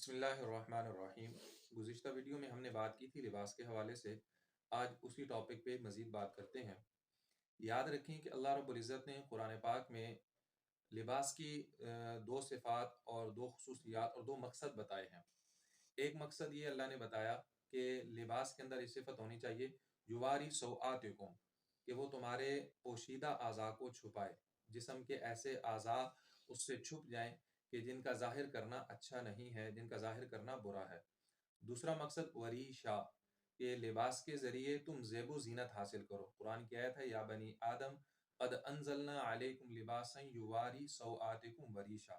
بسم اللہ الرحمن الرحیم۔ گزشتہ ویڈیو میں ہم نے بات کی تھی لباس کے حوالے سے۔ آج اسی ٹاپک پہ مزید بات کرتے ہیں۔ یاد رکھیں کہ اللہ رب العزت نے قرآن پاک میں لباس کی دو صفات اور دو خصوصیات اور دو مقصد بتائے ہیں۔ ایک مقصد یہ اللہ نے بتایا کہ لباس کے اندر یہ صفت ہونی چاہیے یواری سوآتکم، کہ وہ تمہارے پوشیدہ اعضاء کو چھپائے، جسم کے ایسے اعضاء اس سے چھپ جائیں کہ جن کا ظاہر کرنا اچھا نہیں ہے، جن کا ظاہر کرنا برا ہے۔ دوسرا مقصد وریشا، کہ لباس کے ذریعے تم زیب و زینت حاصل کرو۔ قرآن کی آیت ہے یا بنی آدم قد انزلنا علیکم لباسا یواری سوآتکم وریشا۔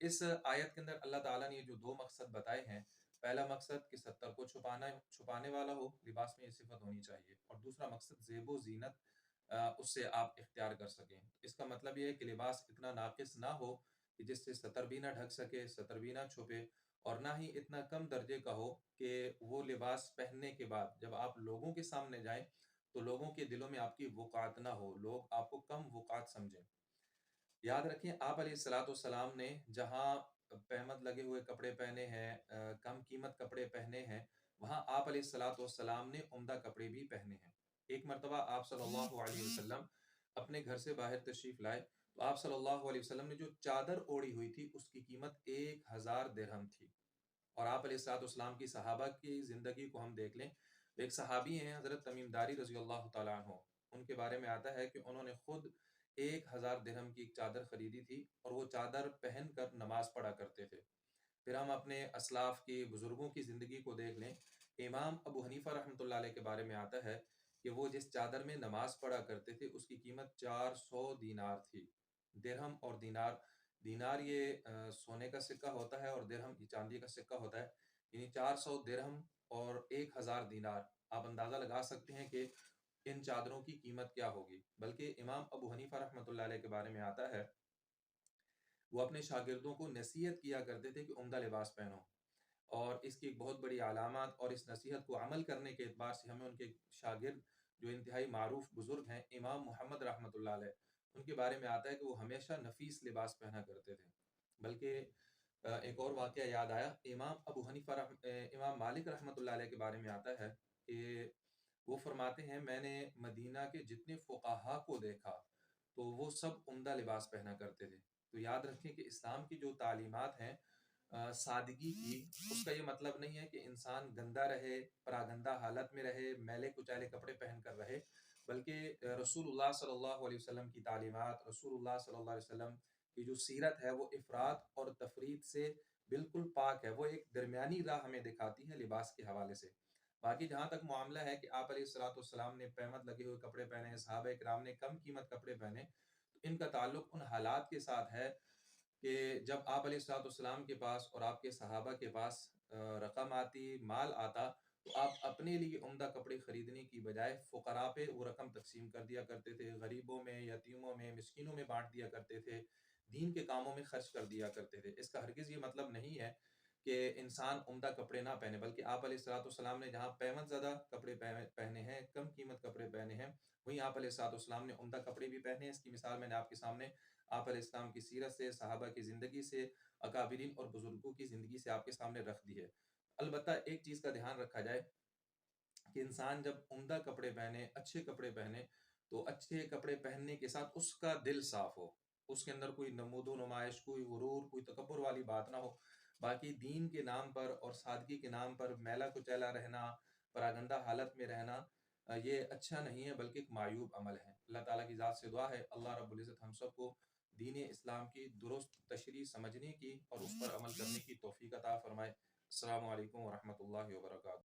اس آیت کے اندر اللہ تعالیٰ نے یہ جو دو مقصد بتائے ہیں، پہلا مقصد کہ ستر کو چھپانے والا ہو، لباس میں یہ صفت ہونی چاہیے، اور دوسرا مقصد زیب و زینت اس سے آپ اختیار کر سکیں۔ اس کا مطلب یہ ہے کہ لباس اتنا ناقص نہ ہو کہ جس سے ستر بھی نہ ڈھک سکے، ستر بھی نہ چھپے، اور نہ ہی اتنا کم درجے کا ہو کہ وہ لباس پہننے کے بعد جب آپ لوگوں کے سامنے جائیں تو لوگوں کے دلوں میں آپ کی وقعت نہ ہو، لوگ آپ کو کم وقعت سمجھیں۔ یاد رکھیں آپ علیہ السلام نے جہاں پہمت لگے ہوئے کپڑے پہنے ہیں، کم قیمت کپڑے پہنے ہیں، وہاں آپ علیہ السلام نے عمدہ کپڑے بھی پہنے ہیں۔ ایک مرتبہ آپ صلی اللہ علیہ وسلم اپنے گھر سے باہر تشریف لائے تو آپ صلی اللہ علیہ وسلم نے جو چادر اوڑھی ہوئی تھی اس کی قیمت 1000 درہم تھی۔ اور آپ علیہ السلام کی صحابہ کی زندگی کو ہم دیکھ لیں، ایک صحابی ہیں حضرت تمیم داری رضی اللہ تعالیٰ عنہ، ان کے بارے میں آتا ہے کہ انہوں نے خود 1000 درہم کی ایک چادر خریدی تھی اور وہ چادر پہن کر نماز پڑھا کرتے تھے۔ پھر ہم اپنے اسلاف کی بزرگوں کی زندگی کو دیکھ لیں، امام ابو حنیفہ رحمۃ اللہ علیہ کے بارے میں آتا ہے کہ وہ جس چادر میں نماز پڑھا کرتے تھے اس کی قیمت 400 دینار تھی۔ درہم اور دینار یہ سونے کا سکہ ہوتا ہے اور درہم یہ چاندی کا سکہ ہوتا ہے، یعنی 400 درہم اور 1000 دینار، آپ اندازہ لگا سکتے ہیں کہ ان چادروں کی قیمت کیا ہوگی۔ بلکہ امام ابو حنیفہ رحمۃ اللہ علیہ کے بارے میں آتا ہے وہ اپنے شاگردوں کو نصیحت کیا کرتے تھے کہ عمدہ لباس پہنو، اور اس کی ایک بہت بڑی علامات اور اس نصیحت کو عمل کرنے کے اعتبار سے ہمیں ان کے شاگرد جو انتہائی معروف بزرگ ہیں امام محمد رحمۃ اللہ علیہ، ان کے بارے میں آتا ہے کہ وہ ہمیشہ نفیس لباس پہنا کرتے تھے۔ بلکہ ایک اور واقعہ یاد آیا، امام مالک رحمۃ اللہ علیہ کے بارے میں آتا ہے کہ وہ فرماتے ہیں میں نے مدینہ کے جتنے فقہا کو دیکھا تو وہ سب عمدہ لباس پہنا کرتے تھے۔ تو یاد رکھیں کہ اسلام کی جو تعلیمات ہیں سادگی کی، اس کا یہ مطلب نہیں ہے کہ انسان گندا رہے، پراگندہ حالت میں رہے، میلے کچیلے کپڑے پہن کر رہے، بلکہ رسول اللہ صلی اللہ علیہ وسلم کی تعلیمات، رسول اللہ صلی اللہ علیہ وسلم کی جو سیرت ہے وہ افراط اور تفریط سے بالکل پاک ہے، وہ ایک درمیانی راہ ہمیں دکھاتی ہے لباس کے حوالے سے۔ باقی جہاں تک معاملہ ہے کہ آپ علیہ السلام نے پہمت لگے ہوئے کپڑے پہنے ہیں، صحابہ کرام نے کم قیمت کپڑے پہنے، تو ان کا تعلق ان حالات کے ساتھ ہے کہ جب آپ علیہ السلام کے پاس اور آپ کے صحابہ کے پاس رقم آتی، مال آتا، تو آپ اپنے لیے عمدہ کپڑے خریدنے کی بجائے فقراء پہ وہ رقم تقسیم کر دیا کرتے تھے، غریبوں میں، یتیموں میں، مسکینوں میں بانٹ دیا کرتے تھے، دین کے کاموں میں خرچ کر دیا کرتے تھے۔ اس کا ہرگز یہ مطلب نہیں ہے کہ انسان عمدہ کپڑے نہ پہنے، بلکہ آپ علیہ السلام نے جہاں قیمت زدہ کپڑے پہنے ہیں، کم قیمت کپڑے پہنے ہیں، وہیں آپ علیہ السلام نے عمدہ کپڑے بھی پہنے ہیں۔ اس کی مثال میں نے آپ کے سامنے آپ علیہ السلام کی سیرت سے، صحابہ کی زندگی سے، اکابرین اور بزرگوں کی زندگی سے آپ کے سامنے رکھ دی ہے۔ البتہ ایک چیز کا دھیان رکھا جائے کہ انسان جب عمدہ کپڑے پہنے، اچھے کپڑے پہنے، تو اچھے کپڑے پہننے کے ساتھ اس کا دل صاف ہو، اس کے اندر کوئی نمود و نمائش، کوئی غرور، کوئی تکبر والی بات نہ ہو۔ باقی دین کے نام پر اور سادگی کے نام پر میلا کچیلا رہنا، پراگندہ حالت میں رہنا، یہ اچھا نہیں ہے بلکہ ایک معیوب عمل ہے۔ اللہ تعالیٰ کی ذات سے دعا ہے اللہ رب العزت ہم سب کو دین اسلام کی درست تشریح سمجھنے کی اور اس پر عمل کرنے کی توفیق عطا فرمائے۔ السلام علیکم ورحمۃ اللہ وبرکاتہ۔